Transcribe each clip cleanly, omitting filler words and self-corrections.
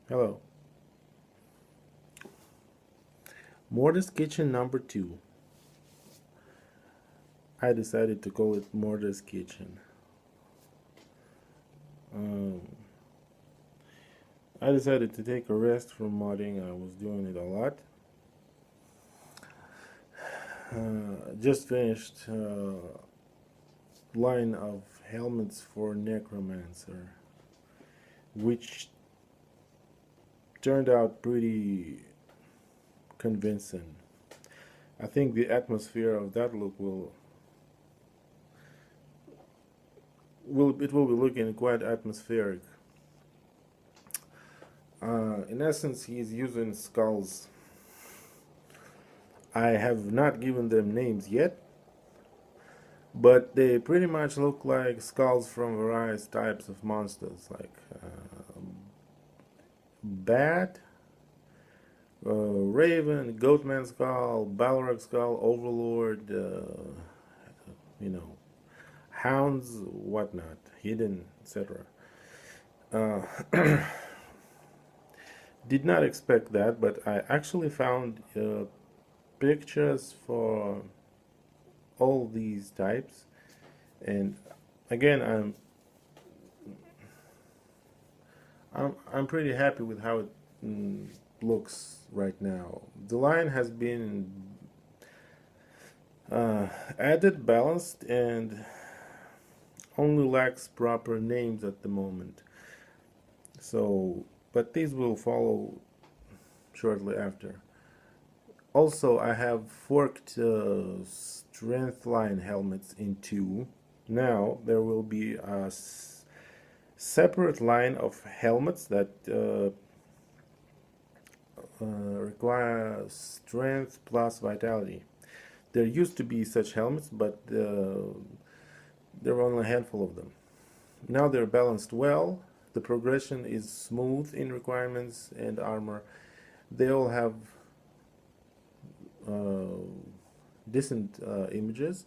Hello. Mordor's Kitchen number 2. I decided to call it Mordor's Kitchen. Um, I decided to take a rest from modding. I was doing it a lot. Just finished line of helmets for Necromancer, which turned out pretty convincing. I think the atmosphere of that look will be looking quite atmospheric. In essence, he's using skulls. I have not given them names yet, but they pretty much look like skulls from various types of monsters, like bat, raven, goatman skull, balrog skull, overlord, you know, hounds, whatnot, hidden, etc. Uh, did not expect that, but I actually found pictures for all these types, and again, I'm pretty happy with how it looks right now. The line has been added, balanced, and only lacks proper names at the moment. So, but these will follow shortly after. Also, I have forked strength line helmets in two. Now there will be a separate line of helmets that require strength plus vitality. There used to be such helmets, but there were only a handful of them. Now they're balanced well. The progression is smooth in requirements and armor. They all have uh, decent images,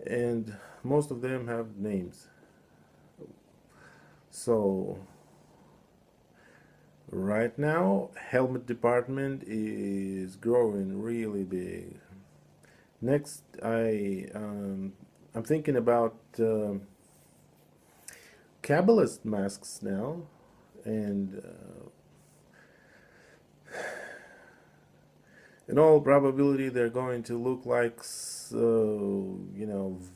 and most of them have names. So right now, helmet department is growing really big. Next, I'm thinking about Kabbalist masks now, and in all probability, they're going to look like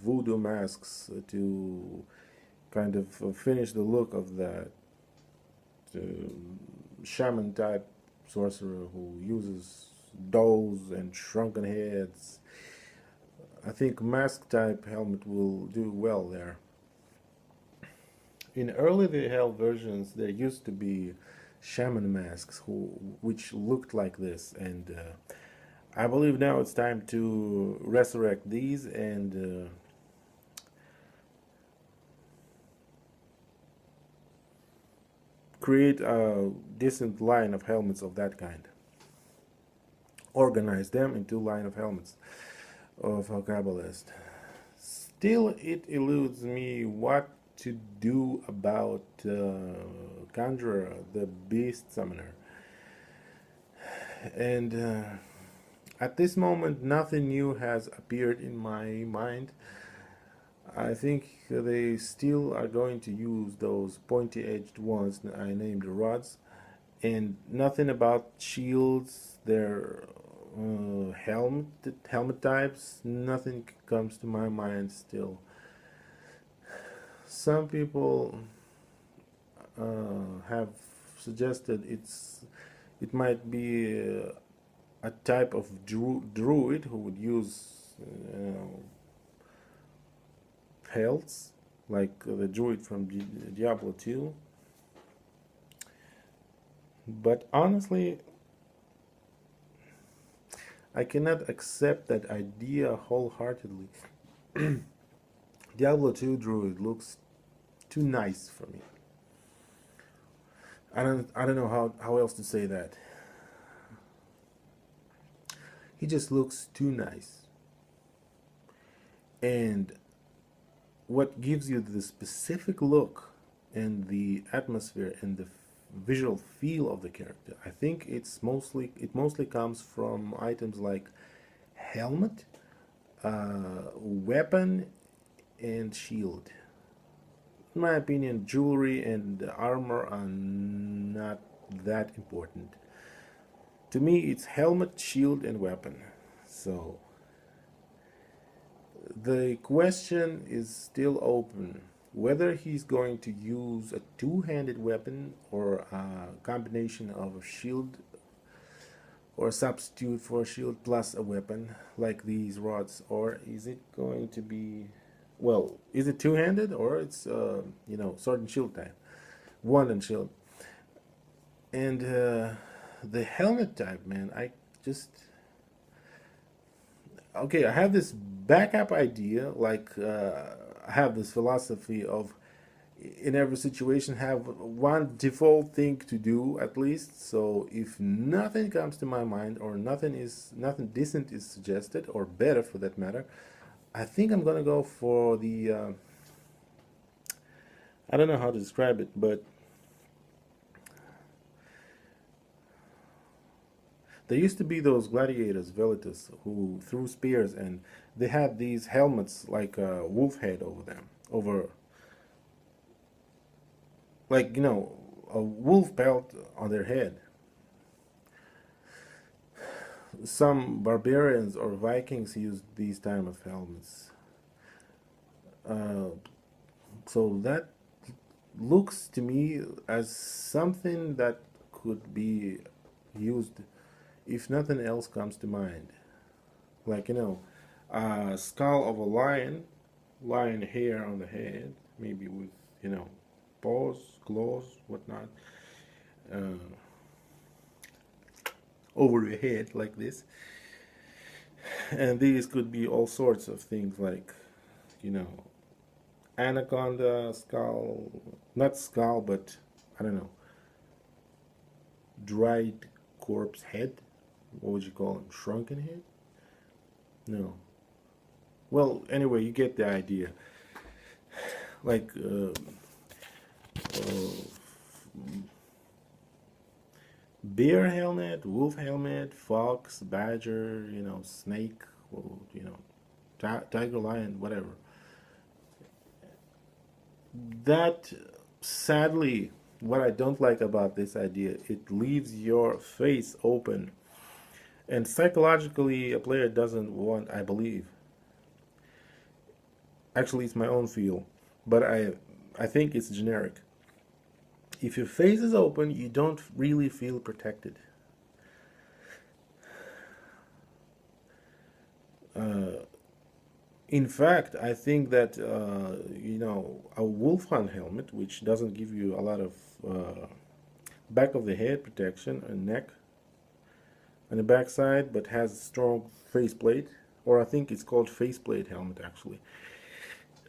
voodoo masks to kind of finish the look of that uh, shaman type sorcerer who uses dolls and shrunken heads. I think mask type helmet will do well there. In early the Hell versions, there used to be shaman masks which looked like this, and I believe now it's time to resurrect these and create a decent line of helmets of that kind. Organize them into line of helmets of a Kabbalist. Still, it eludes me what to do about Conjurer, the Beast Summoner. And at this moment, nothing new has appeared in my mind. I think they still are going to use those pointy-edged ones I named rods, and nothing about shields, their helmet types. Nothing comes to my mind still. Some people have suggested it might be a type of druid who would use pelts, like the druid from Diablo 2. But honestly, I cannot accept that idea wholeheartedly. Diablo 2 druid looks too nice for me. I don't know how else to say that. He just looks too nice. And what gives you the specific look and the atmosphere and the visual feel of the character. I think it mostly comes from items like helmet, weapon, and shield. In my opinion, jewelry and armor are not that important. To me, it's helmet, shield, and weapon. So the question is still open whether he's going to use a two-handed weapon or a combination of a shield or a substitute for a shield plus a weapon like these rods, or is it going to be, well, is it two-handed or it's sword and shield type, one and shield. And the helmet type, man, I just, okay, I have this backup idea, like I have this philosophy of in every situation have one default thing to do at least. So if nothing comes to my mind or nothing decent is suggested or better for that matter, I think I'm gonna go for the I don't know how to describe it, but there used to be those gladiators, velitas, who threw spears, and they had these helmets like a wolf head over them, over, like, a wolf pelt on their head. Some barbarians or Vikings used these type of helmets. Uh, so that looks to me as something that could be used if nothing else comes to mind. Like, a skull of a lion hair on the head, maybe with, paws, claws, whatnot, uh, over your head like this. And these could be all sorts of things like, you know, anaconda skull, not skull, but I don't know, dried corpse head. What would you call them? Shrunken head? No. Well, anyway, you get the idea. Like bear helmet, wolf helmet, fox, badger, snake, well, tiger, lion, whatever. That, sadly, what I don't like about this idea, it leaves your face open. And psychologically, a player doesn't want, I believe. Actually, it's my own feel, but I think it's generic. If your face is open, you don't really feel protected. Uh, in fact, I think that a wolf hunt helmet, which doesn't give you a lot of back of the head protection and neck on the back side, but has a strong faceplate, or I think it's called faceplate helmet actually.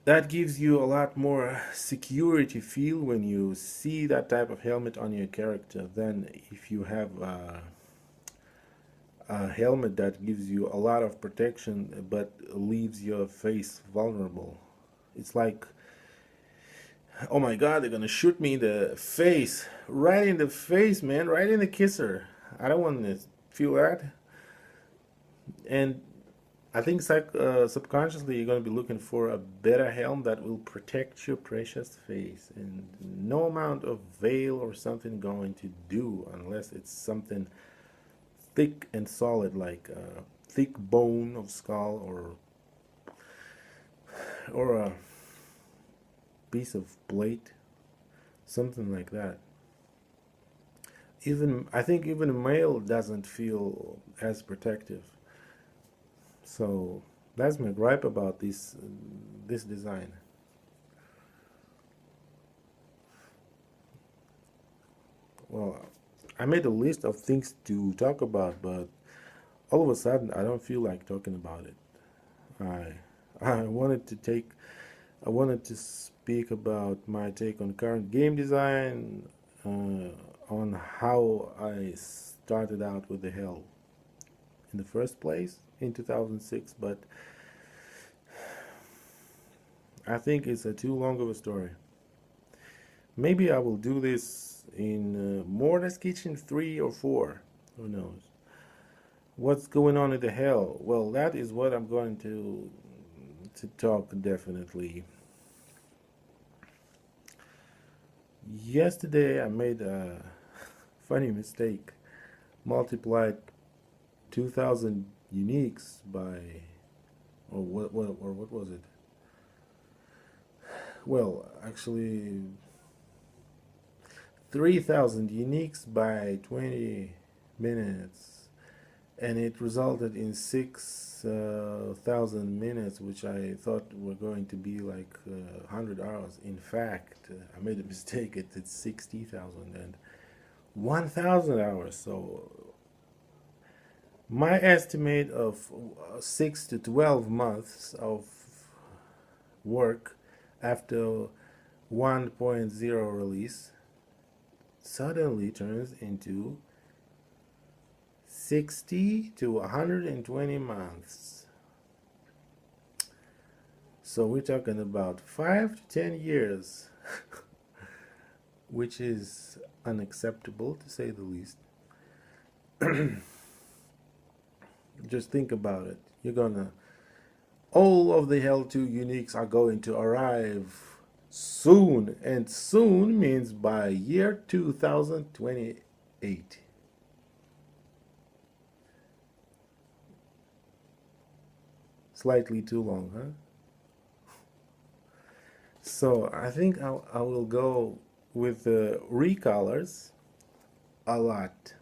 That gives you a lot more security feel when you see that type of helmet on your character than if you have a helmet that gives you a lot of protection but leaves your face vulnerable. It's like, oh my god, they're gonna shoot me in the face, right in the face, man, right in the kisser. I don't want to feel that. And I think subconsciously you're going to be looking for a better helm that will protect your precious face, and no amount of veil or something going to do unless it's something thick and solid like a thick bone of skull or a piece of plate, something like that. Even I think even a male doesn't feel as protective. So that's my gripe about this design. Well, I made a list of things to talk about, but all of a sudden I don't feel like talking about it. I I wanted to take I wanted to speak about my take on current game design, on how I started out with the hell in the first place in 2006, but I think it's a too long of a story. Maybe I will do this in Mordor's Kitchen 3 or 4. Who knows? What's going on in the hell? Well, that is what I'm going to talk definitely. Yesterday I made a funny mistake. Multiplied 2,000 uniques by, or what was it? Well, actually 3,000 uniques by 20 minutes, and it resulted in 6,000 minutes, which I thought were going to be like 100 hours. In fact, I made a mistake. It's 60,000 and 1,000 hours. So my estimate of 6 to 12 months of work after 1.0 release suddenly turns into 60 to 120 months. So we're talking about 5 to 10 years, which is unacceptable to say the least. Just think about it. All of the th2 uniques are going to arrive soon, and soon means by year 2028. Slightly too long, huh? So I think I will go with the recolors a lot.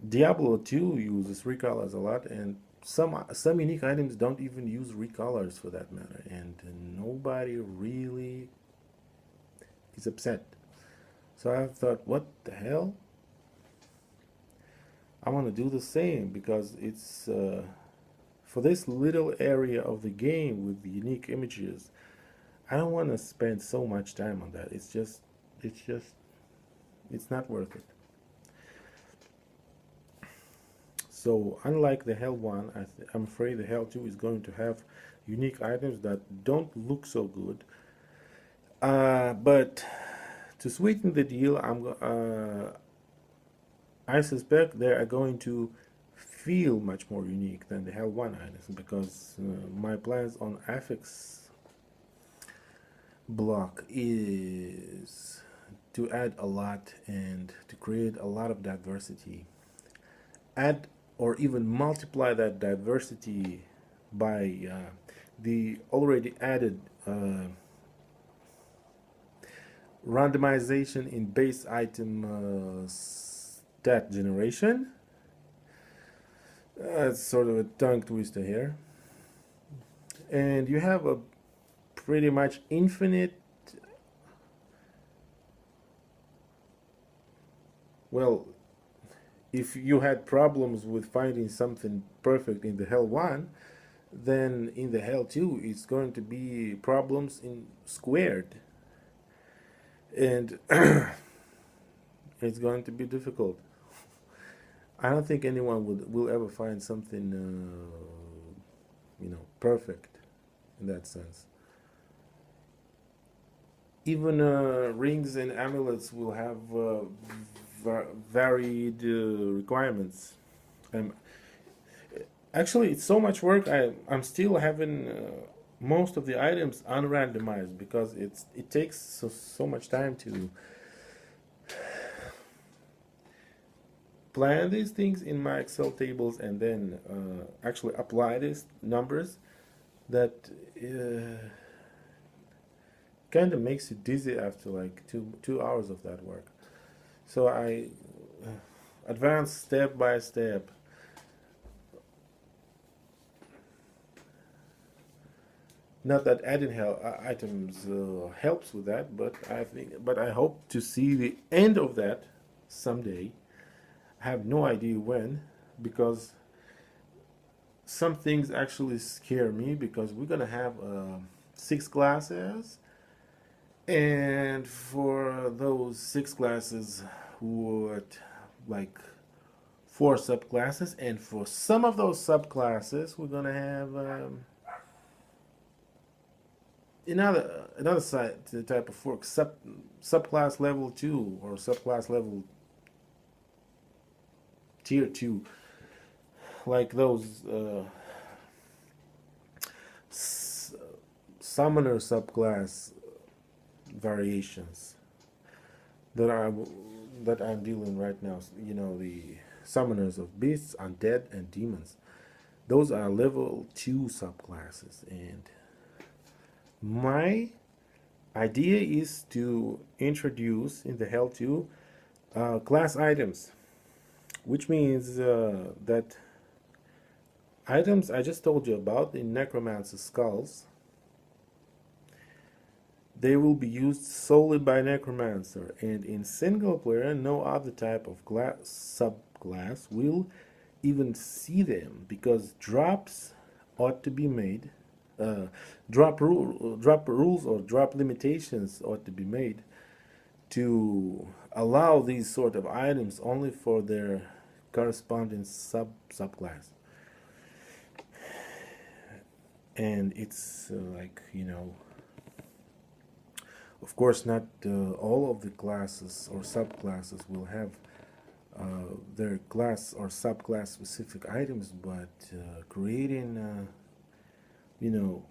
Diablo 2 uses recolors a lot, and some unique items don't even use recolors for that matter, and nobody really is upset. So I thought, what the hell? I want to do the same because it's for this little area of the game with the unique images. I don't want to spend so much time on that. It's not worth it. So unlike the Hell 1, I'm afraid the Hell 2 is going to have unique items that don't look so good. But to sweeten the deal, I suspect they are going to feel much more unique than the Hell 1 items, because my plans on affix block is to add a lot and to create a lot of diversity. Add or even multiply that diversity by the already added randomization in base item stat generation. That's sort of a tongue twister here. And you have a pretty much infinite, well, if you had problems with finding something perfect in the Hell 1, then in the Hell 2 it's going to be problems in squared. And it's going to be difficult. I don't think anyone will ever find something perfect in that sense. Even rings and amulets will have varied requirements. Actually, it's so much work. I'm still having most of the items unrandomized because it takes so much time to plan these things in my Excel tables and then actually apply these numbers that kind of makes you dizzy after like two hours of that work. So I advance step by step. Not that adding items helps with that, but I hope to see the end of that someday. I have no idea when, because some things actually scare me, because we're gonna have 6 classes, and for those 6 classes, would like 4 subclasses, and for some of those subclasses, we're gonna have another side to the type of work, subclass level 2 or subclass level tier 2, like those summoner subclass variations that I'm dealing right now. You know, the summoners of beasts, undead, and demons. Those are level 2 subclasses, and my idea is to introduce in the Hell 2 class items, which means that items I just told you about in Necromancer's Skulls, they will be used solely by Necromancer, and in single player, no other type of subclass will even see them, because drops ought to be made. Drop rules or drop limitations ought to be made to allow these sort of items only for their corresponding subclass. And it's like, you know, of course, not all of the classes or subclasses will have their class or subclass specific items, but creating, you know,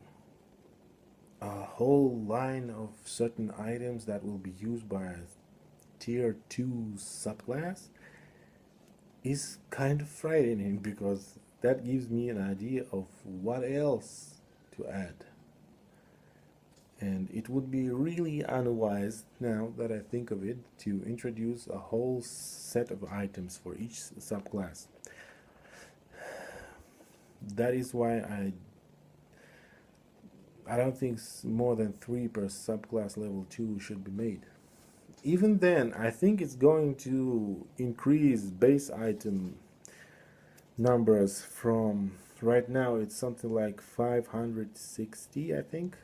a whole line of certain items that will be used by a tier 2 subclass is kind of frightening, because that gives me an idea of what else to add. And it would be really unwise, now that I think of it, to introduce a whole set of items for each subclass. That is why I don't think more than 3 per subclass level 2 should be made. Even then, I think it's going to increase base item numbers from, right now it's something like 560, I think.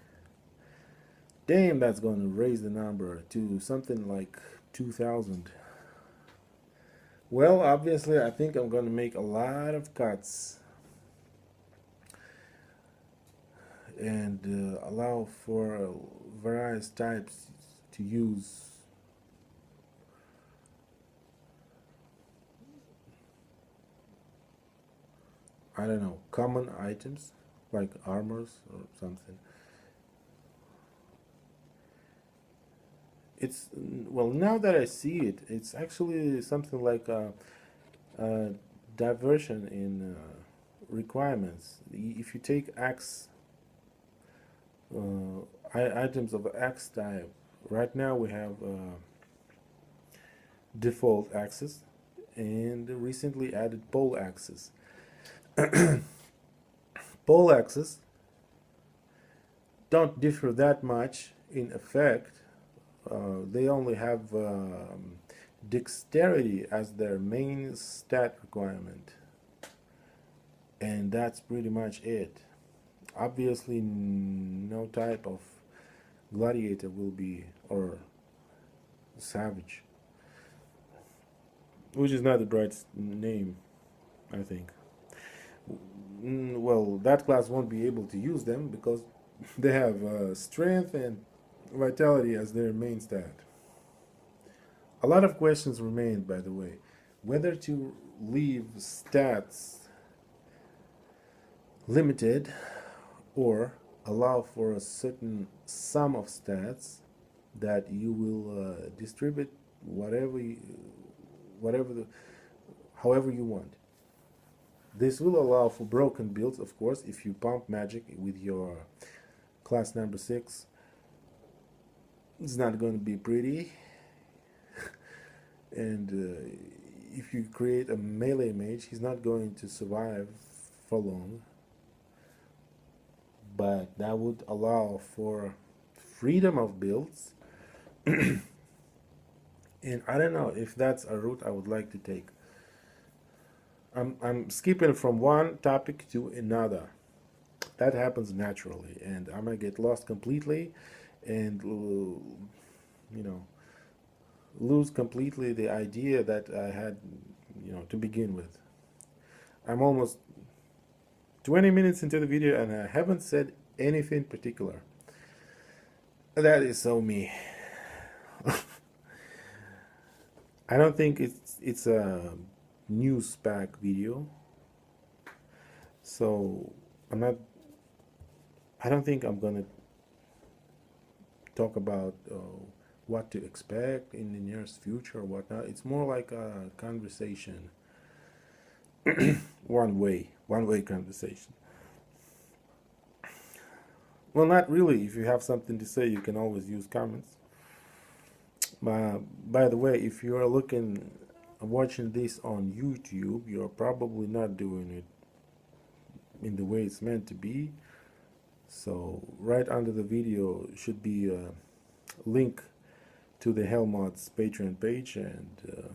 Damn, that's going to raise the number to something like 2,000. Well, obviously, I think I'm going to make a lot of cuts and allow for various types to use I don't know, common items like armors or something. It's, well, now that I see it, it's actually something like a diversion in requirements. If you take X items of X type, right now we have default axis and recently added pole axis. Pole axis don't differ that much in effect. They only have dexterity as their main stat requirement, and that's pretty much it. Obviously, no type of gladiator will be, or savage, which is not the right name, I think. Well, that class won't be able to use them because they have strength and vitality as their main stat. A lot of questions remain, by the way, whether to leave stats limited or allow for a certain sum of stats that you will distribute however you want. This will allow for broken builds, of course, if you pump magic with your class number 6. It's not going to be pretty. And if you create a melee mage, he's not going to survive for long. But that would allow for freedom of builds. And I don't know if that's a route I would like to take. I'm skipping from one topic to another. That happens naturally, and I might get lost completely and, you know, lose completely the idea that I had, you know, to begin with. I'm almost 20 minutes into the video and I haven't said anything particular. That is so me. I don't think it's a news pack video, so I'm not. I don't think I'm gonna talk about what to expect in the nearest future or whatnot. It's more like a conversation, one way conversation. Well, not really. If you have something to say, you can always use comments. By the way, if you are watching this on YouTube, you're probably not doing it in the way it's meant to be. So right under the video should be a link to the Hellmods Patreon page, and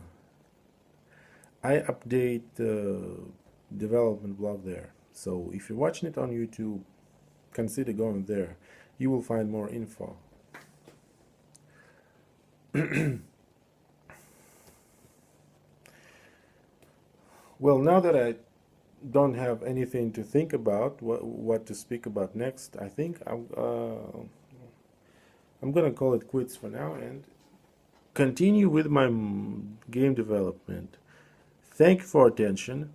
I update the development blog there. So if you're watching it on YouTube, consider going there. You will find more info. Well, now that I don't have anything to think about what to speak about next, I think I'm gonna call it quits for now and continue with my game development. Thank you for attention.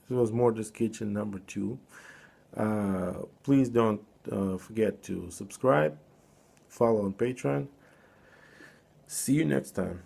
This was Mordor's Kitchen number 2. Please don't forget to subscribe, follow on Patreon. See you next time.